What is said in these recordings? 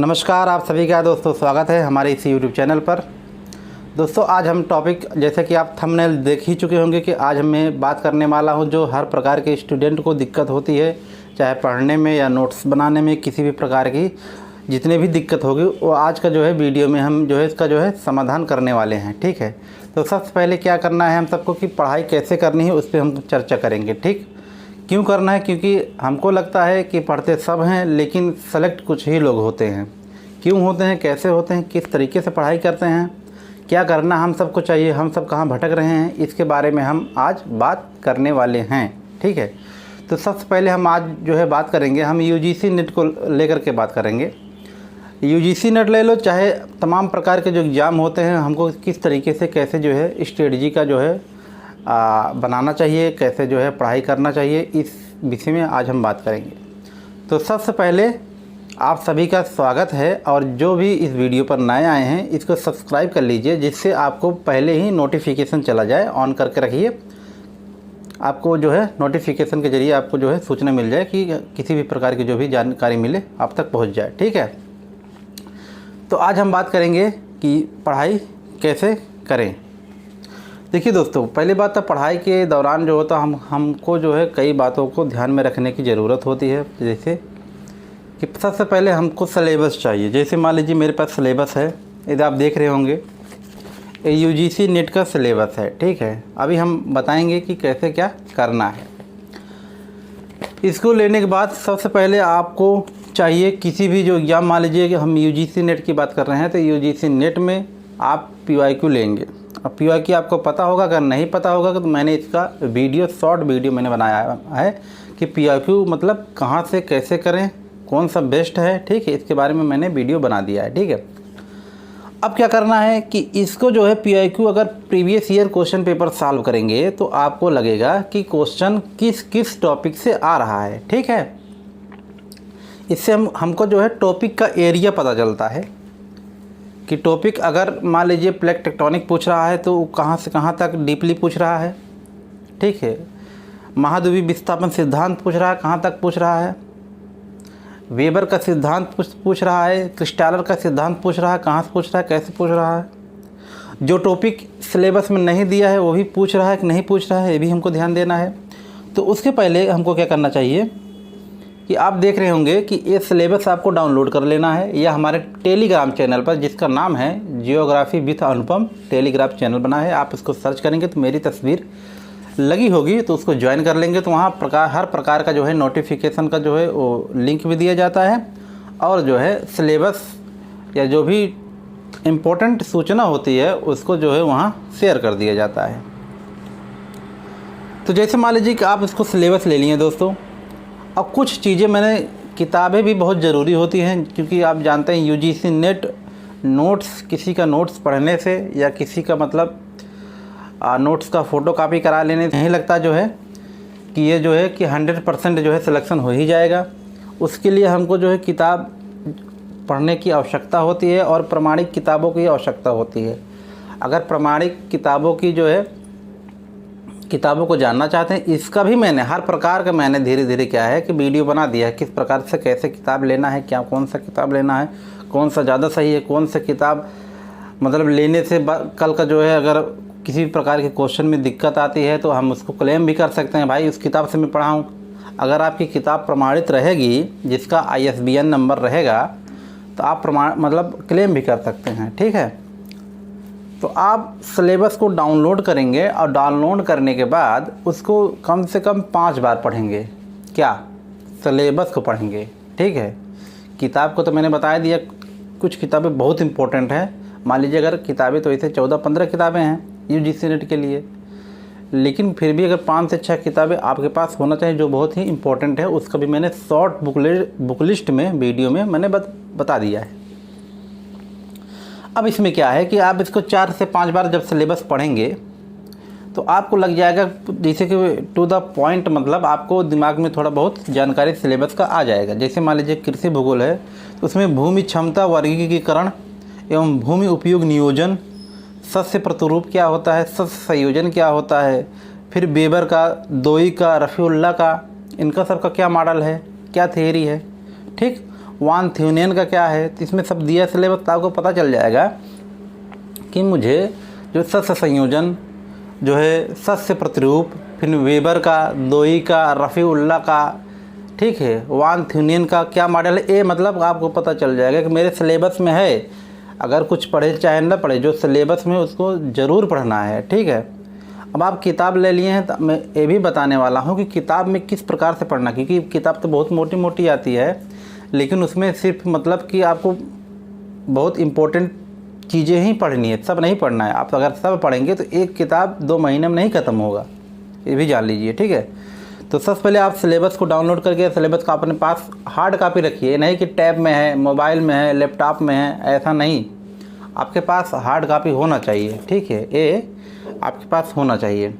नमस्कार, आप सभी का दोस्तों स्वागत है हमारे इस यूट्यूब चैनल पर। दोस्तों आज हम टॉपिक, जैसे कि आप थंबनेल देख ही चुके होंगे कि आज मैं बात करने वाला हूं जो हर प्रकार के स्टूडेंट को दिक्कत होती है, चाहे पढ़ने में या नोट्स बनाने में, किसी भी प्रकार की जितने भी दिक्कत होगी वो आज का जो है वीडियो में हम जो है इसका जो है समाधान करने वाले हैं। ठीक है, तो सबसे पहले क्या करना है हम सबको कि पढ़ाई कैसे करनी है उस पर हम चर्चा करेंगे। ठीक, क्यों करना है? क्योंकि हमको लगता है कि पढ़ते सब हैं लेकिन सेलेक्ट कुछ ही लोग होते हैं। क्यों होते हैं, कैसे होते हैं, किस तरीके से पढ़ाई करते हैं, क्या करना हम सबको चाहिए, हम सब कहाँ भटक रहे हैं, इसके बारे में हम आज बात करने वाले हैं। ठीक है, तो सबसे पहले हम आज जो है बात करेंगे, हम यूजीसी नेट को लेकर के बात करेंगे। यूजीसी नेट ले लो, चाहे तमाम प्रकार के जो एग्ज़ाम होते हैं, हमको किस तरीके से कैसे जो है स्ट्रेटजी का जो है बनाना चाहिए, कैसे जो है पढ़ाई करना चाहिए, इस विषय में आज हम बात करेंगे। तो सबसे पहले आप सभी का स्वागत है, और जो भी इस वीडियो पर नए आए हैं इसको सब्सक्राइब कर लीजिए, जिससे आपको पहले ही नोटिफिकेशन चला जाए। ऑन करके रखिए, आपको जो है नोटिफिकेशन के ज़रिए आपको जो है सूचना मिल जाए कि किसी भी प्रकार की जो भी जानकारी मिले आप तक पहुंच जाए। ठीक है, तो आज हम बात करेंगे कि पढ़ाई कैसे करें। देखिए दोस्तों, पहली बात तो पढ़ाई के दौरान जो होता हमको जो है कई बातों को ध्यान में रखने की ज़रूरत होती है। जैसे कि सबसे पहले हमको सिलेबस चाहिए। जैसे मान लीजिए मेरे पास सिलेबस है, इधर आप देख रहे होंगे यूजीसी नेट का सिलेबस है। ठीक है, अभी हम बताएंगे कि कैसे क्या करना है। इसको लेने के बाद सबसे पहले आपको चाहिए किसी भी जो एग्ज़ाम, मान लीजिए कि हम यूजीसी नेट की बात कर रहे हैं तो यूजीसी नेट में आप पीवाईक्यू लेंगे। अब पीवाईक्यू आपको पता होगा, अगर नहीं पता होगा तो मैंने इसका वीडियो, शॉर्ट वीडियो मैंने बनाया है कि पीवाईक्यू मतलब कहाँ से कैसे करें, कौन सा बेस्ट है। ठीक है, इसके बारे में मैंने वीडियो बना दिया है। ठीक है, अब क्या करना है कि इसको जो है पीवाईक्यू अगर previous year question paper solve करेंगे तो आपको लगेगा कि क्वेश्चन किस किस टॉपिक से आ रहा है। ठीक है, इससे हमको जो है टॉपिक का एरिया पता चलता है कि टॉपिक अगर मान लीजिए प्लेट टेक्टोनिक पूछ रहा है तो कहाँ से कहाँ तक डीपली पूछ रहा है। ठीक है, महाद्वीपीय विस्थापन सिद्धांत पूछ रहा है, कहाँ तक पूछ रहा है। वेबर का सिद्धांत पूछ रहा है, क्रिस्टालर का सिद्धांत पूछ रहा है, कहाँ से पूछ रहा है, कैसे पूछ रहा है। जो टॉपिक सिलेबस में नहीं दिया है वो भी पूछ रहा है कि नहीं पूछ रहा है, ये भी हमको ध्यान देना है। तो उसके पहले हमको क्या करना चाहिए कि आप देख रहे होंगे कि ये सिलेबस आपको डाउनलोड कर लेना है, या हमारे टेलीग्राम चैनल पर जिसका नाम है geography with Anupam Telegram channel बना है, आप इसको सर्च करेंगे तो मेरी तस्वीर लगी होगी तो उसको ज्वाइन कर लेंगे। तो वहाँ हर प्रकार का जो है नोटिफिकेशन का जो है वो लिंक भी दिया जाता है, और जो है सिलेबस या जो भी इम्पोर्टेंट सूचना होती है उसको जो है वहाँ शेयर कर दिया जाता है। तो जैसे मान लीजिए कि आप इसको सिलेबस ले लिए दोस्तों। अब कुछ चीज़ें मैंने, किताबें भी बहुत ज़रूरी होती हैं, क्योंकि आप जानते हैं यूजीसी नेट नोट्स, किसी का नोट्स पढ़ने से या किसी का मतलब नोट्स का फ़ोटो कापी करा लेने से नहीं लगता जो है कि ये जो है कि 100% जो है सिलेक्शन हो ही जाएगा। उसके लिए हमको जो है किताब पढ़ने की आवश्यकता होती है और प्रमाणिक किताबों की आवश्यकता होती है। अगर प्रमाणिक किताबों की जो है किताबों को जानना चाहते हैं, इसका भी मैंने हर प्रकार का मैंने धीरे धीरे क्या है कि वीडियो बना दिया है, किस प्रकार से कैसे किताब लेना है, क्या कौन सा किताब लेना है, कौन सा ज़्यादा सही है, कौन सा किताब मतलब लेने से कल का जो है अगर किसी भी प्रकार के क्वेश्चन में दिक्कत आती है तो हम उसको क्लेम भी कर सकते हैं, भाई उस किताब से मैं पढ़ा हूँ। अगर आपकी किताब प्रमाणित रहेगी, जिसका ISBN नंबर रहेगा, तो आप मतलब क्लेम भी कर सकते हैं। ठीक है, तो आप सिलेबस को डाउनलोड करेंगे और डाउनलोड करने के बाद उसको कम से कम 5 बार पढ़ेंगे। क्या? सिलेबस को पढ़ेंगे। ठीक है, किताब को तो मैंने बता दिया, कुछ किताबें बहुत इंपॉर्टेंट हैं। मान लीजिए अगर किताबें तो ऐसे 14-15 किताबें हैं यूजीसी नेट के लिए, लेकिन फिर भी अगर 5 से 6 किताबें आपके पास होना चाहिए जो बहुत ही इंपॉर्टेंट है। उसका भी मैंने शॉर्ट बुक लिस्ट में वीडियो में मैंने बता दिया है। अब इसमें क्या है कि आप इसको 4 से 5 बार जब सिलेबस पढ़ेंगे तो आपको लग जाएगा, जैसे कि टू द पॉइंट, मतलब आपको दिमाग में थोड़ा बहुत जानकारी सिलेबस का आ जाएगा। जैसे मान लीजिए कृषि भूगोल है तो उसमें भूमि क्षमता वर्गीकरण एवं भूमि उपयोग नियोजन, सस्य प्रतिरूप क्या होता है, सस्य संयोजन क्या होता है, फिर बेबर का, दोई का, रफ़ीउल्लाह का, इनका सबका क्या मॉडल है, क्या थियरी है। ठीक, वान थ्यूनियन का क्या है, तो इसमें सब दिया सिलेबस, तो आपको पता चल जाएगा कि मुझे जो सस्य संयोजन जो है, सस्य प्रतिरूप, फिर वेबर का, दोई का, रफ़ीउल्लाह का, ठीक है, वान थ्यूनियन का क्या मॉडल है, ये मतलब आपको पता चल जाएगा कि मेरे सिलेबस में है। अगर कुछ पढ़े चाहे ना पढ़े, जो सिलेबस में उसको ज़रूर पढ़ना है, ठीक है। अब आप किताब ले लिए हैं तो मैं ये भी बताने वाला हूँ कि किताब में किस प्रकार से पढ़ना, क्योंकि किताब तो बहुत मोटी मोटी आती है, लेकिन उसमें सिर्फ मतलब कि आपको बहुत इम्पोर्टेंट चीज़ें ही पढ़नी है, सब नहीं पढ़ना है। आप अगर सब पढ़ेंगे तो एक किताब 2 महीने में नहीं ख़त्म होगा, ये भी जान लीजिए, ठीक है। तो सबसे पहले आप सिलेबस को डाउनलोड करके सिलेबस का अपने पास हार्ड कापी रखिए, नहीं कि टैब में है, मोबाइल में है, लैपटॉप में है, ऐसा नहीं, आपके पास हार्ड कापी होना चाहिए, ठीक है, ये आपके पास होना चाहिए।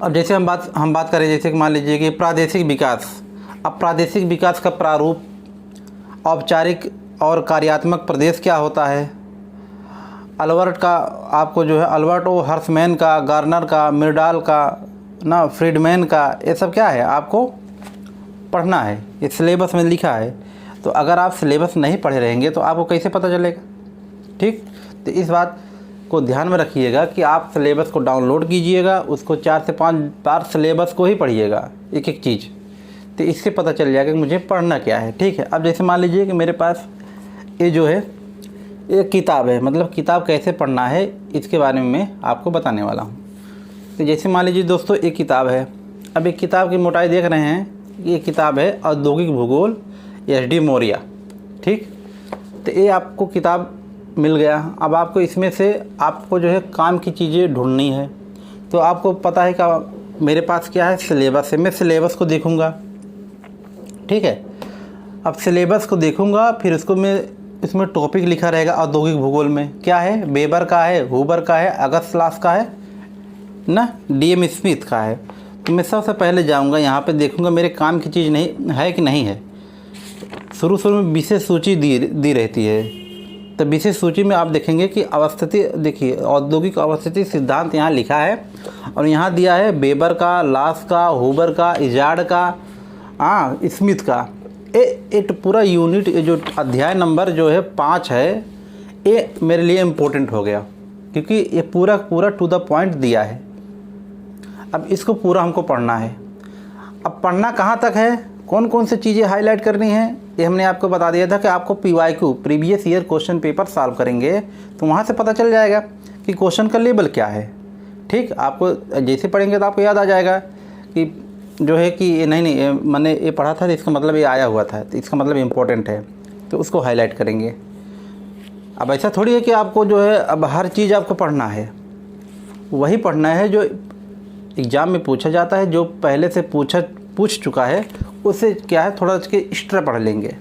अब जैसे हम बात करें, जैसे कि मान लीजिए कि प्रादेशिक विकास। अब प्रादेशिक विकास का प्रारूप, औपचारिक और कार्यात्मक प्रदेश क्या होता है, अल्बर्ट का आपको जो है अल्बर्ट ओ हर्समैन का, गार्नर का, मिरडाल का ना, फ्रीडमैन का, ये सब क्या है आपको पढ़ना है, ये सिलेबस में लिखा है। तो अगर आप सिलेबस नहीं पढ़े रहेंगे तो आपको कैसे पता चलेगा, ठीक। तो इस बात को ध्यान में रखिएगा कि आप सिलेबस को डाउनलोड कीजिएगा, उसको 4 से 5 बार सिलेबस को ही पढ़िएगा, एक एक चीज़, तो इससे पता चल जाएगा कि मुझे पढ़ना क्या है, ठीक है। अब जैसे मान लीजिए कि मेरे पास ये जो है एक किताब है, मतलब किताब कैसे पढ़ना है इसके बारे में मैं आपको बताने वाला हूँ। तो जैसे मान लीजिए दोस्तों एक किताब है, अब एक किताब की मोटाई देख रहे हैं, ये किताब है औद्योगिक भूगोल एस.डी. मौर्य, ठीक। तो ये आपको किताब मिल गया। अब आपको इसमें से आपको जो है काम की चीज़ें ढूंढनी है, तो आपको पता है कि मेरे पास क्या है, सिलेबस है, मैं सिलेबस को देखूँगा, ठीक है। अब सिलेबस को देखूँगा, फिर उसको मैं इसमें टॉपिक लिखा रहेगा औद्योगिक भूगोल में क्या है, वेबर का है, हुबर का है, अगस्टलास का है ना, डी.एम. स्मिथ का है। तो मैं सबसे पहले जाऊंगा यहाँ पे, देखूंगा मेरे काम की चीज़ नहीं है कि नहीं है। शुरू में विशेष सूची दी रहती है, तो विशेष सूची में आप देखेंगे कि अवस्थिति, देखिए औद्योगिक अवस्थिति सिद्धांत यहाँ लिखा है, और यहाँ दिया है वेबर का, लास का, हुबर का, इजार्ड का, स्मिथ का। एक पूरा यूनिट, जो अध्याय नंबर जो है 5 है, ये मेरे लिए इम्पोर्टेंट हो गया, क्योंकि ये पूरा टू द पॉइंट दिया है। अब इसको पूरा हमको पढ़ना है। अब पढ़ना कहाँ तक है, कौन कौन सी चीज़ें हाईलाइट करनी है, ये हमने आपको बता दिया था कि आपको PYQ previous year question paper solve करेंगे, तो वहाँ से पता चल जाएगा कि क्वेश्चन का लेवल क्या है, ठीक। आपको जैसे पढ़ेंगे तो आपको याद आ जाएगा कि जो है कि नहीं मैंने ये पढ़ा था, तो इसका मतलब ये आया हुआ था, तो इसका मतलब इम्पोर्टेंट है, तो उसको हाईलाइट करेंगे। अब ऐसा थोड़ी है कि आपको जो है अब हर चीज़ आपको पढ़ना है, वही पढ़ना है जो एग्ज़ाम में पूछा जाता है, जो पहले से पूछ चुका है, उससे क्या है थोड़ा उसके एक्स्ट्रा पढ़ लेंगे,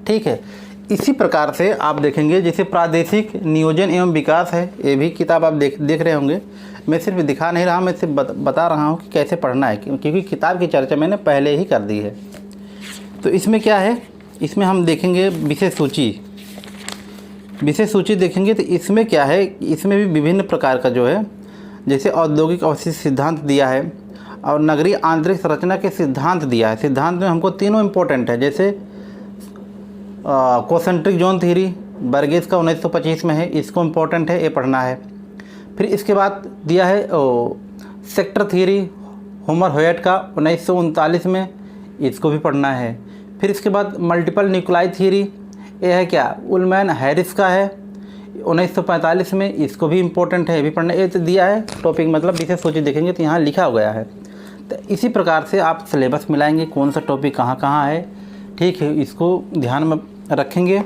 ठीक है। इसी प्रकार से आप देखेंगे, जैसे प्रादेशिक नियोजन एवं विकास है, ये भी किताब आप देख रहे होंगे। मैं सिर्फ दिखा नहीं रहा, मैं सिर्फ बता रहा हूँ कि कैसे पढ़ना है, क्योंकि किताब की चर्चा मैंने पहले ही कर दी है। तो इसमें क्या है, इसमें हम देखेंगे विशेष सूची देखेंगे, तो इसमें क्या है, इसमें भी विभिन्न प्रकार का जो है, जैसे औद्योगिक अवस्थिति सिद्धांत दिया है, और नगरीय आंतरिक संरचना के सिद्धांत दिया है। सिद्धांत में हमको तीनों इम्पोर्टेंट है, जैसे कोसेंट्रिक जोन थ्योरी बर्गेस का 1925 में है, इसको इम्पोर्टेंट है, ये पढ़ना है। फिर इसके बाद दिया है सेक्टर थ्योरी होमर होयट का 1939 में, इसको भी पढ़ना है। फिर इसके बाद मल्टीपल न्यूक्लाई थ्योरी, ये है क्या, उलमैन हैरिस का है 1945 में, इसको भी इम्पोर्टेंट है, ये भी पढ़ना। ये तो दिया है टॉपिक, मतलब विशेष सूची देखेंगे तो यहाँ लिखा गया है। तो इसी प्रकार से आप सिलेबस मिलाएंगे, कौन सा टॉपिक कहाँ कहाँ है, ठीक है, इसको ध्यान में रखेंगे,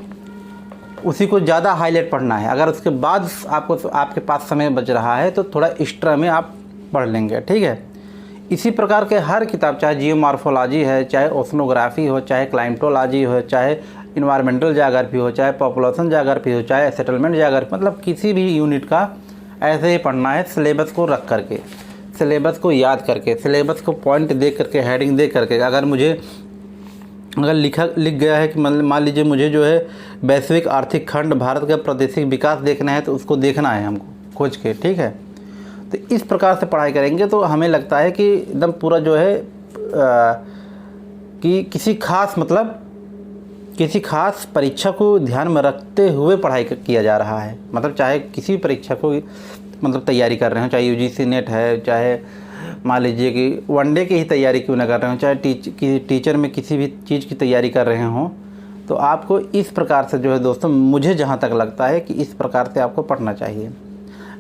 उसी को ज़्यादा हाईलाइट पढ़ना है। अगर उसके बाद आपके पास समय बच रहा है तो थोड़ा एक्स्ट्रा में आप पढ़ लेंगे, ठीक है। इसी प्रकार के हर किताब, चाहे जियोमॉर्फोलॉजी है, चाहे ओशनोग्राफी हो, चाहे क्लाइमेटोलॉजी हो, चाहे इन्वायरमेंटल ज्योग्राफी हो, चाहे पॉपुलेशन ज्योग्राफी हो, चाहे सेटलमेंट ज्योग्राफी, मतलब किसी भी यूनिट का ऐसे ही पढ़ना है, सिलेबस को रख करके, सिलेबस को याद करके, सिलेबस को पॉइंट देख करके, हेडिंग देख करके। अगर लिख गया है कि मान लीजिए मुझे जो है वैश्विक आर्थिक खंड भारत का प्रादेशिक विकास देखना है, तो उसको देखना है हमको खोज के, ठीक है। तो इस प्रकार से पढ़ाई करेंगे तो हमें लगता है कि एकदम पूरा जो है कि किसी खास मतलब किसी खास परीक्षा को ध्यान में रखते हुए पढ़ाई किया जा रहा है। मतलब चाहे किसी भी परीक्षा को मतलब तैयारी कर रहे हो, चाहे यूजीसी नेट है, चाहे मान लीजिए कि वनडे की ही तैयारी क्यों ना कर रहे हो, चाहे टीचर में किसी भी चीज़ की तैयारी कर रहे हों, तो आपको इस प्रकार से जो है दोस्तों, मुझे जहाँ तक लगता है कि इस प्रकार से आपको पढ़ना चाहिए।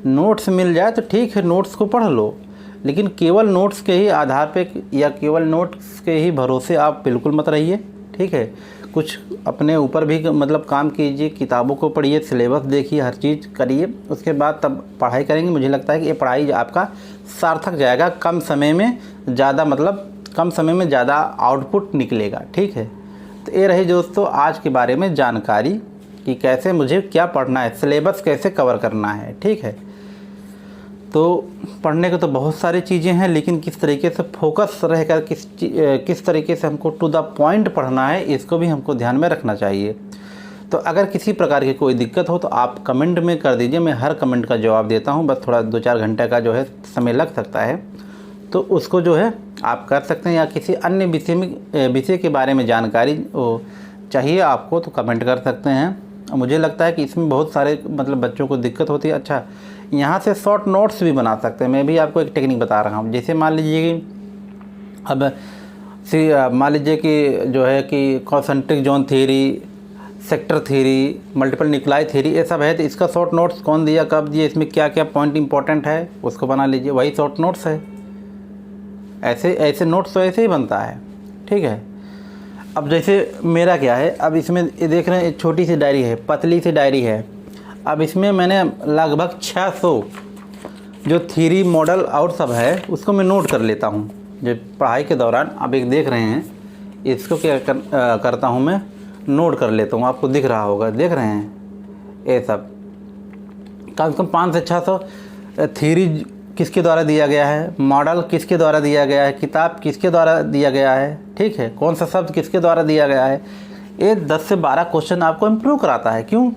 नोट्स मिल जाए तो ठीक है, नोट्स को पढ़ लो, लेकिन केवल नोट्स के ही आधार पे या केवल नोट्स के ही भरोसे आप बिल्कुल मत रहिए। ठीक है, कुछ अपने ऊपर भी मतलब काम कीजिए, किताबों को पढ़िए, सिलेबस देखिए, हर चीज़ करिए, उसके बाद तब पढ़ाई करेंगे। मुझे लगता है कि ये पढ़ाई आपका सार्थक जाएगा, कम समय में ज़्यादा आउटपुट निकलेगा। ठीक है, तो ये रही दोस्तों आज के बारे में जानकारी कि कैसे मुझे क्या पढ़ना है, सिलेबस कैसे कवर करना है। ठीक है, तो पढ़ने को तो बहुत सारी चीज़ें हैं, लेकिन किस तरीके से फोकस रहकर किस तरीके से हमको टू द पॉइंट पढ़ना है, इसको भी हमको ध्यान में रखना चाहिए। तो अगर किसी प्रकार की कोई दिक्कत हो तो आप कमेंट में कर दीजिए, मैं हर कमेंट का जवाब देता हूं। बस थोड़ा 2-4 घंटे का जो है समय लग सकता है, तो उसको जो है आप कर सकते हैं। या किसी अन्य विषय के बारे में जानकारी चाहिए आपको तो कमेंट कर सकते हैं। मुझे लगता है कि इसमें बहुत सारे मतलब बच्चों को दिक्कत होती है। अच्छा, यहाँ से शॉर्ट नोट्स भी बना सकते हैं। मैं भी आपको एक टेक्निक बता रहा हूँ। जैसे मान लीजिए कि मान लीजिए कि जो है कि concentric zone theory, sector theory, multiple nuclei theory, ये सब है। तो इसका शॉर्ट नोट्स कौन दिया, कब दिया, इसमें क्या क्या पॉइंट इंपॉर्टेंट है, उसको बना लीजिए, वही शॉर्ट नोट्स है। ऐसे नोट्स तो ऐसे ही बनता है। ठीक है, अब जैसे मेरा क्या है, अब इसमें देख रहे हैं एक छोटी सी डायरी है, पतली सी डायरी है। अब इसमें मैंने लगभग 600 जो थ्योरी मॉडल और सब है उसको मैं नोट कर लेता हूँ जो पढ़ाई के दौरान। अब एक देख रहे हैं, इसको क्या करता हूँ मैं, नोट कर लेता हूँ। आपको दिख रहा होगा, देख रहे हैं ये सब कम से कम 500 से 600 थ्योरी किसके द्वारा दिया गया है, मॉडल किसके द्वारा दिया गया है, किताब किसके द्वारा दिया गया है। ठीक है, कौन सा शब्द किसके द्वारा दिया गया है। ये 10 से 12 क्वेश्चन आपको इम्प्रूव कराता है। क्यों,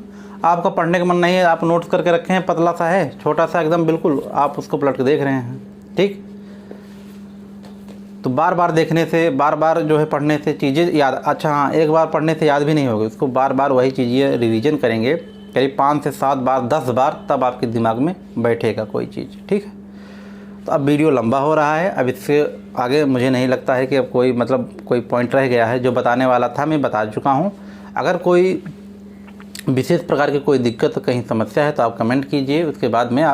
आपका पढ़ने का मन नहीं है, आप नोट्स करके रखे हैं, पतला सा है, छोटा सा एकदम, बिल्कुल आप उसको पलट के देख रहे हैं। ठीक, तो बार बार देखने से, बार बार जो है पढ़ने से चीज़ें याद, अच्छा हाँ, एक बार पढ़ने से याद भी नहीं होगी, उसको बार बार वही चीज़ें रिवीजन करेंगे करीब 5 से 7 बार, 10 बार, तब आपके दिमाग में बैठेगा कोई चीज़। ठीक है, तो अब वीडियो लंबा हो रहा है, अब इससे आगे मुझे नहीं लगता है कि अब कोई पॉइंट रह गया है। जो बताने वाला था मैं बता चुका हूँ। अगर कोई विशेष प्रकार की कोई दिक्कत, कहीं समस्या है तो आप कमेंट कीजिए, उसके बाद में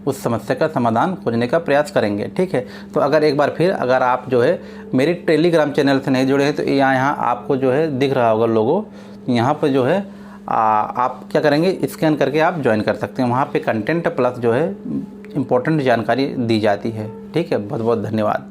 उस समस्या का समाधान खोजने का प्रयास करेंगे। ठीक है, तो अगर आप जो है मेरे टेलीग्राम चैनल से नहीं जुड़े हैं तो यहाँ आपको जो है दिख रहा होगा लोगो, यहाँ पर जो है आप क्या करेंगे, स्कैन करके आप ज्वाइन कर सकते हैं। वहाँ पे कंटेंट प्लस जो है इम्पोर्टेंट जानकारी दी जाती है। ठीक है, बहुत बहुत धन्यवाद।